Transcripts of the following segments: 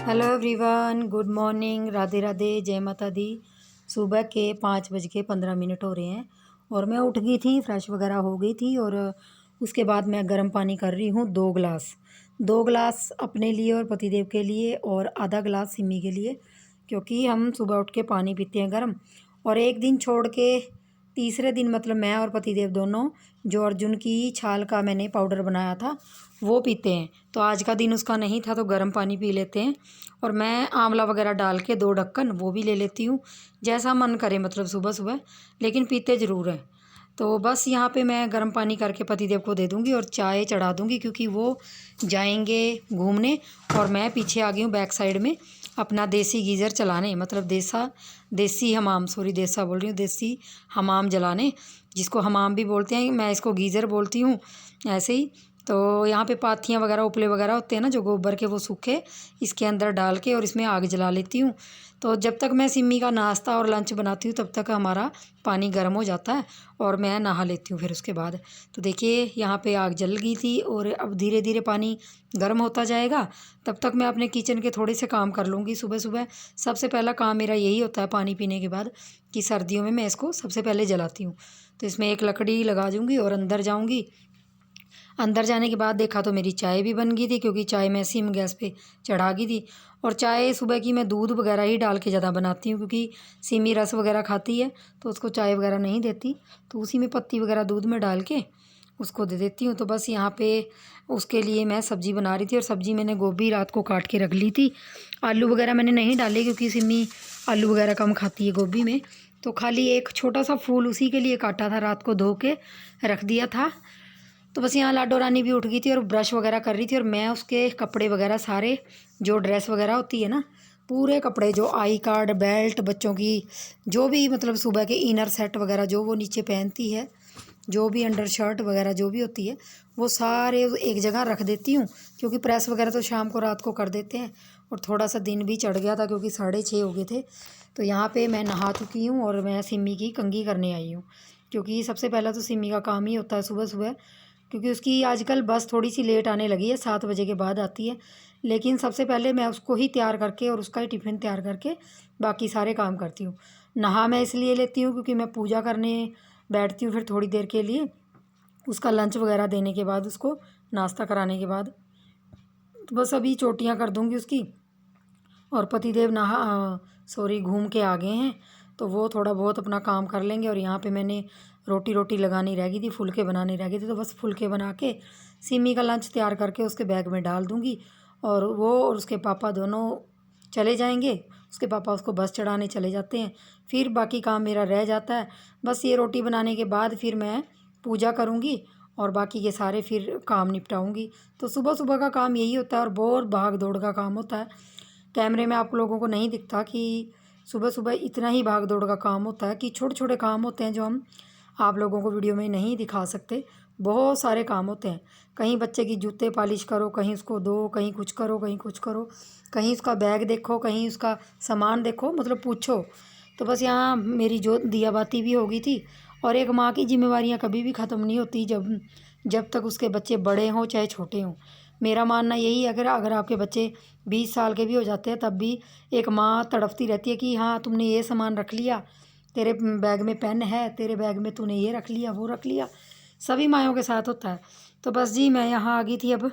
Hello everyone, good morning, Radhe Radhe, जय माता दी। सुबह के 5:15 हो रहे हैं और मैं उठ गई थी, फ्रेश वगैरह हो गई थी और उसके बाद मैं गर्म पानी कर रही हूँ 2 गिलास। 2 गिलास अपने लिए और पतिदेव के लिए और आधा गिलास सिमी के लिए, क्योंकि हम सुबह उठ के पानी पीते हैं गर्म। और एक दिन छोड़ के तीसरे दिन मतलब मैं और पतिदेव दोनों जो अर्जुन की छाल का मैंने पाउडर बनाया था वो पीते हैं। तो आज का दिन उसका नहीं था तो गर्म पानी पी लेते हैं। और मैं आंवला वगैरह डाल के 2 ढक्कन वो भी ले लेती हूँ, जैसा मन करे मतलब सुबह सुबह, लेकिन पीते ज़रूर हैं। तो बस यहाँ पे मैं गर्म पानी करके पतिदेव को दे दूँगी और चाय चढ़ा दूँगी, क्योंकि वो जाएंगे घूमने और मैं पीछे आ गई हूँ बैक साइड में अपना देसी गीज़र चलाने, मतलब देसी हमाम, सॉरी देसा बोल रही हूँ, देसी हमाम जलाने, जिसको हमाम भी बोलते हैं, मैं इसको गीज़र बोलती हूँ ऐसे ही। तो यहाँ पे पाथियाँ वगैरह उपले वगैरह होते हैं ना जो गोबर के, वो सूखे इसके अंदर डाल के और इसमें आग जला लेती हूँ। तो जब तक मैं सिमी का नाश्ता और लंच बनाती हूँ तब तक हमारा पानी गर्म हो जाता है और मैं नहा लेती हूँ फिर उसके बाद। तो देखिए यहाँ पे आग जल गई थी और अब धीरे धीरे पानी गर्म होता जाएगा। तब तक मैं अपने किचन के थोड़े से काम कर लूँगी। सुबह सुबह सबसे पहला काम मेरा यही होता है पानी पीने के बाद, कि सर्दियों में मैं इसको सबसे पहले जलाती हूँ। तो इसमें एक लकड़ी लगा दूँगी और अंदर जाऊँगी। अंदर जाने के बाद देखा तो मेरी चाय भी बन गई थी, क्योंकि चाय मैं सिम गैस पे चढ़ा गई थी। और चाय सुबह की मैं दूध वगैरह ही डाल के ज़्यादा बनाती हूँ, क्योंकि सिमी रस वगैरह खाती है तो उसको चाय वगैरह नहीं देती, तो उसी में पत्ती वगैरह दूध में डाल के उसको दे देती हूँ। तो बस यहाँ पे उसके लिए मैं सब्ज़ी बना रही थी और सब्ज़ी मैंने गोभी रात को काट के रख ली थी। आलू वगैरह मैंने नहीं डाले क्योंकि सिमी आलू वगैरह कम खाती है गोभी में, तो खाली एक छोटा सा फूल उसी के लिए काटा था, रात को धो के रख दिया था। तो बस यहाँ लाडो रानी भी उठ गई थी और ब्रश वगैरह कर रही थी और मैं उसके कपड़े वगैरह सारे, जो ड्रेस वगैरह होती है ना, पूरे कपड़े, जो आई कार्ड, बेल्ट, बच्चों की जो भी मतलब सुबह के इनर सेट वगैरह जो वो नीचे पहनती है, जो भी अंडर शर्ट वगैरह जो भी होती है, वो सारे एक जगह रख देती हूँ, क्योंकि प्रेस वगैरह तो शाम को रात को कर देते हैं। और थोड़ा सा दिन भी चढ़ गया था क्योंकि 6:30 हो गए थे। तो यहाँ पे मैं नहा चुकी हूँ और मैं सिमी की कंघी करने आई हूँ, क्योंकि सबसे पहला तो सिमी का काम ही होता है सुबह सुबह, क्योंकि उसकी आजकल बस थोड़ी सी लेट आने लगी है, 7 बजे के बाद आती है। लेकिन सबसे पहले मैं उसको ही तैयार करके और उसका ही टिफ़िन तैयार करके बाकी सारे काम करती हूँ। नहा मैं इसलिए लेती हूँ क्योंकि मैं पूजा करने बैठती हूँ फिर थोड़ी देर के लिए, उसका लंच वगैरह देने के बाद, उसको नाश्ता कराने के बाद। तो बस अभी चोटियाँ कर दूँगी उसकी। और पतिदेव सॉरी घूम के आ गए हैं, तो वो थोड़ा बहुत अपना काम कर लेंगे। और यहाँ पे मैंने रोटी लगानी रह गई थी, फुलके बनाने रह गए थे, तो बस फुलके बना के सिमी का लंच तैयार करके उसके बैग में डाल दूँगी। और वो और उसके पापा दोनों चले जाएंगे, उसके पापा उसको बस चढ़ाने चले जाते हैं, फिर बाकी काम मेरा रह जाता है। बस ये रोटी बनाने के बाद फिर मैं पूजा करूँगी और बाकी के सारे फिर काम निपटाऊँगी। तो सुबह सुबह का काम यही होता है और बहुत भाग दौड़ का काम होता है। कैमरे में आप लोगों को नहीं दिखता कि सुबह सुबह इतना ही भाग दौड़ का काम होता है, कि छोटे छोटे काम होते हैं जो हम आप लोगों को वीडियो में नहीं दिखा सकते। बहुत सारे काम होते हैं, कहीं बच्चे की जूते पॉलिश करो, कहीं उसको दो, कहीं कुछ करो, कहीं कुछ करो, कहीं उसका बैग देखो, कहीं उसका सामान देखो, मतलब पूछो। तो बस यहाँ मेरी जो दिया बाती भी हो गई थी। और एक माँ की जिम्मेवारियाँ कभी भी ख़त्म नहीं होती जब जब तक उसके बच्चे बड़े हों चाहे छोटे हों। मेरा मानना यही है, अगर अगर आपके बच्चे 20 साल के भी हो जाते हैं तब भी एक माँ तड़पती रहती है कि हाँ तुमने ये सामान रख लिया, तेरे बैग में पेन है, तेरे बैग में तूने ये रख लिया, वो रख लिया। सभी माँयों के साथ होता है। तो बस जी मैं यहाँ आ गई थी अब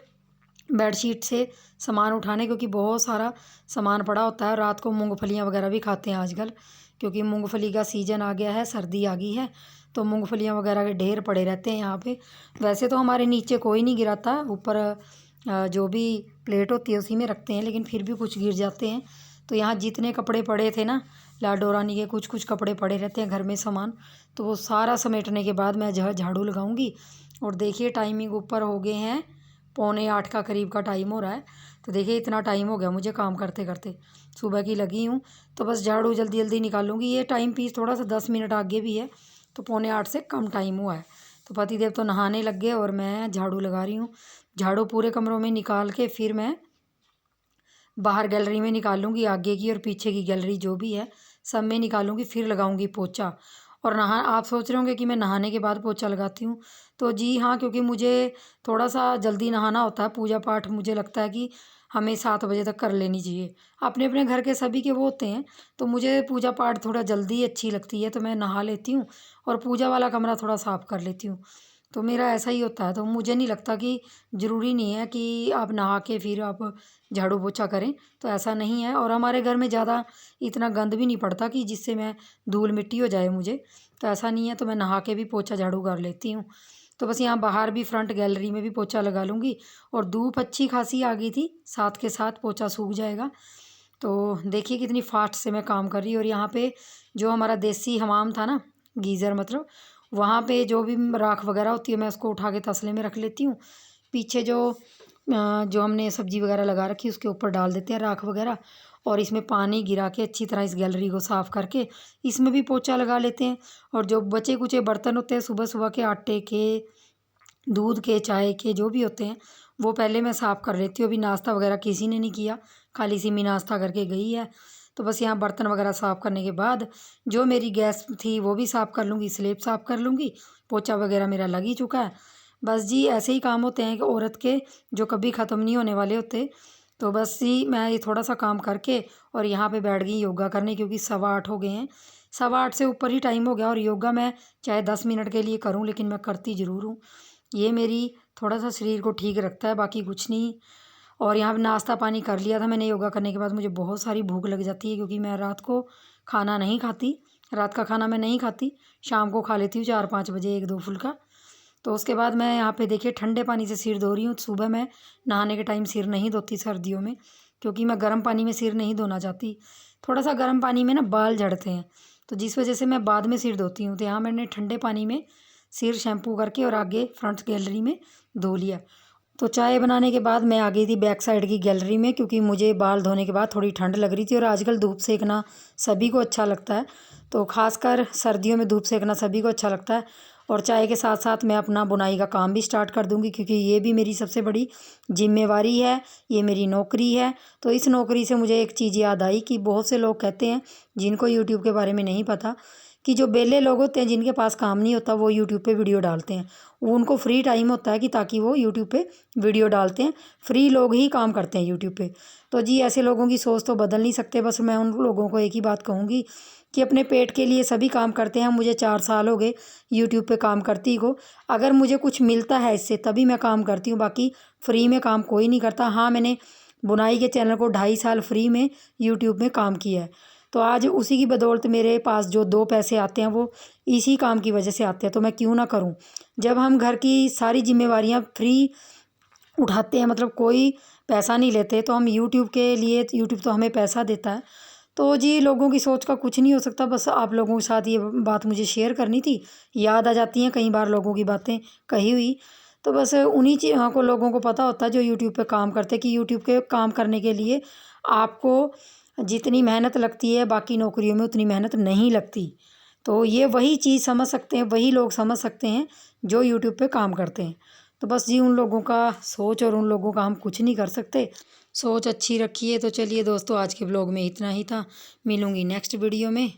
बेडशीट से सामान उठाने, क्योंकि बहुत सारा सामान पड़ा होता है। रात को मूंगफलियाँ वगैरह भी खाते हैं आजकल, क्योंकि मूंगफली का सीज़न आ गया है, सर्दी आ गई है, तो मूंगफलियाँ वगैरह के ढेर पड़े रहते हैं यहाँ पे। वैसे तो हमारे नीचे कोई नहीं गिराता, ऊपर जो भी प्लेट होती है उसी में रखते हैं, लेकिन फिर भी कुछ गिर जाते हैं। तो यहाँ जितने कपड़े पड़े थे ना, लाडो रानी के कुछ कुछ कपड़े पड़े रहते हैं घर में सामान, तो वो सारा समेटने के बाद मैं झाड़ू लगाऊंगी। और देखिए टाइमिंग ऊपर हो गए हैं 7:45 का करीब का टाइम हो रहा है। तो देखिए इतना टाइम हो गया मुझे काम करते करते, सुबह की लगी हूँ। तो बस झाड़ू जल्दी जल्दी निकालूंगी। ये टाइम पीस थोड़ा सा 10 मिनट आगे भी है, तो 7:45 से कम टाइम हुआ है। तो पतिदेव तो नहाने लग गए और मैं झाड़ू लगा रही हूँ। झाड़ू पूरे कमरों में निकाल के फिर मैं बाहर गैलरी में निकालूंगी, आगे की और पीछे की गैलरी जो भी है सब में निकालूंगी, फिर लगाऊंगी पोछा। और आप सोच रहे होंगे कि मैं नहाने के बाद पोछा लगाती हूँ, तो जी हाँ, क्योंकि मुझे थोड़ा सा जल्दी नहाना होता है। पूजा पाठ मुझे लगता है कि हमें 7 बजे तक कर लेनी चाहिए। अपने अपने घर के सभी के वो होते हैं। तो मुझे पूजा पाठ थोड़ा जल्दी अच्छी लगती है, तो मैं नहा लेती हूँ और पूजा वाला कमरा थोड़ा साफ़ कर लेती हूँ। तो मेरा ऐसा ही होता है। तो मुझे नहीं लगता कि ज़रूरी नहीं है कि आप नहा के फिर आप झाड़ू पोछा करें, तो ऐसा नहीं है। और हमारे घर में ज़्यादा इतना गंद भी नहीं पड़ता कि जिससे मैं धूल मिट्टी हो जाए मुझे, तो ऐसा नहीं है। तो मैं नहा के भी पोछा झाड़ू कर लेती हूँ। तो बस यहाँ बाहर भी फ्रंट गैलरी में भी पोछा लगा लूँगी। और धूप अच्छी खासी आ गई थी, साथ के साथ पोछा सूख जाएगा। तो देखिए कितनी फास्ट से मैं काम कर रही हूँ। और यहाँ पे जो हमारा देसी हमाम था ना, गीज़र मतलब, वहाँ पे जो भी राख वगैरह होती है मैं उसको उठा के तसले में रख लेती हूँ। पीछे जो हमने सब्जी वगैरह लगा रखी है उसके ऊपर डाल देते हैं राख वगैरह। और इसमें पानी गिरा के अच्छी तरह इस गैलरी को साफ़ करके इसमें भी पोछा लगा लेते हैं। और जो बचे कुचे बर्तन होते हैं सुबह सुबह के, आटे के, दूध के, चाय के, जो भी होते हैं वो पहले मैं साफ़ कर लेती हूँ। अभी नाश्ता वगैरह किसी ने नहीं किया, खाली सिमी नाश्ता करके गई है। तो बस यहाँ बर्तन वगैरह साफ़ करने के बाद जो मेरी गैस थी वो भी साफ़ कर लूँगी, स्लेब साफ़ कर लूँगी, पोछा वगैरह मेरा लग ही चुका है। बस जी ऐसे ही काम होते हैं कि औरत के, जो कभी ख़त्म नहीं होने वाले होते। तो बस जी मैं ये थोड़ा सा काम करके और यहाँ पे बैठ गई योगा करने, क्योंकि 7:15 हो गए हैं। 7:15 से ऊपर ही टाइम हो गया। और योगा मैं चाहे 10 मिनट के लिए करूँ लेकिन मैं करती ज़रूर हूँ। ये मेरी थोड़ा सा शरीर को ठीक रखता है, बाकी कुछ नहीं। और यहाँ पे नाश्ता पानी कर लिया था मैंने योगा करने के बाद। मुझे बहुत सारी भूख लग जाती है, क्योंकि मैं रात को खाना नहीं खाती, रात का खाना मैं नहीं खाती, शाम को खा लेती हूँ 4-5 बजे 1-2 फुल्का। तो उसके बाद मैं यहाँ पे देखिए ठंडे पानी से सिर धो रही हूँ। सुबह मैं नहाने के टाइम सिर नहीं धोती सर्दियों में, क्योंकि मैं गर्म पानी में सिर नहीं धोना चाहती। थोड़ा सा गर्म पानी में ना बाल झड़ते हैं, तो जिस वजह से मैं बाद में सिर धोती हूँ। तो यहाँ मैंने ठंडे पानी में सिर शैम्पू करके और आगे फ्रंट गैलरी में धो लिया। तो चाय बनाने के बाद मैं आ गई थी बैक साइड की गैलरी में, क्योंकि मुझे बाल धोने के बाद थोड़ी ठंड लग रही थी। और आजकल धूप सेकना सभी को अच्छा लगता है, तो खासकर सर्दियों में धूप सेकना सभी को अच्छा लगता है। और चाय के साथ साथ मैं अपना बुनाई का काम भी स्टार्ट कर दूंगी, क्योंकि ये भी मेरी सबसे बड़ी जिम्मेवारी है, ये मेरी नौकरी है। तो इस नौकरी से मुझे एक चीज़ याद आई कि बहुत से लोग कहते हैं, जिनको यूट्यूब के बारे में नहीं पता, कि जो बेले लोग होते हैं जिनके पास काम नहीं होता वो यूट्यूब पे वीडियो डालते हैं। वो उनको फ्री टाइम होता है कि ताकि वो यूट्यूब पे वीडियो डालते हैं। फ्री लोग ही काम करते हैं यूट्यूब पे। तो जी ऐसे लोगों की सोच तो बदल नहीं सकते। बस मैं उन लोगों को एक ही बात कहूँगी कि अपने पेट के लिए सभी काम करते हैं। मुझे 4 साल हो गए यूट्यूब पे काम करती को। अगर मुझे कुछ मिलता है इससे तभी मैं काम करती हूँ, बाकी फ्री में काम कोई नहीं करता। हाँ, मैंने बुनाई के चैनल को 2.5 साल फ्री में यूट्यूब में काम किया है। तो आज उसी की बदौलत मेरे पास जो 2 पैसे आते हैं वो इसी काम की वजह से आते हैं। तो मैं क्यों ना करूं। जब हम घर की सारी जिम्मेवारियां फ्री उठाते हैं, मतलब कोई पैसा नहीं लेते, तो हम यूट्यूब के लिए, यूट्यूब तो हमें पैसा देता है। तो जी लोगों की सोच का कुछ नहीं हो सकता। बस आप लोगों के साथ ये बात मुझे शेयर करनी थी। याद आ जाती हैं कई बार लोगों की बातें कही हुई। तो बस उन्हीं चीज़ों को लोगों को पता होता है जो यूट्यूब पे काम करते हैं, कि यूट्यूब के काम करने के लिए आपको जितनी मेहनत लगती है बाकी नौकरियों में उतनी मेहनत नहीं लगती। तो ये वही चीज़ समझ सकते हैं, वही लोग समझ सकते हैं जो यूट्यूब पे काम करते हैं। तो बस जी उन लोगों का सोच और उन लोगों का हम कुछ नहीं कर सकते। सोच अच्छी रखिए। तो चलिए दोस्तों, आज के ब्लॉग में इतना ही था। मिलूँगी नेक्स्ट वीडियो में।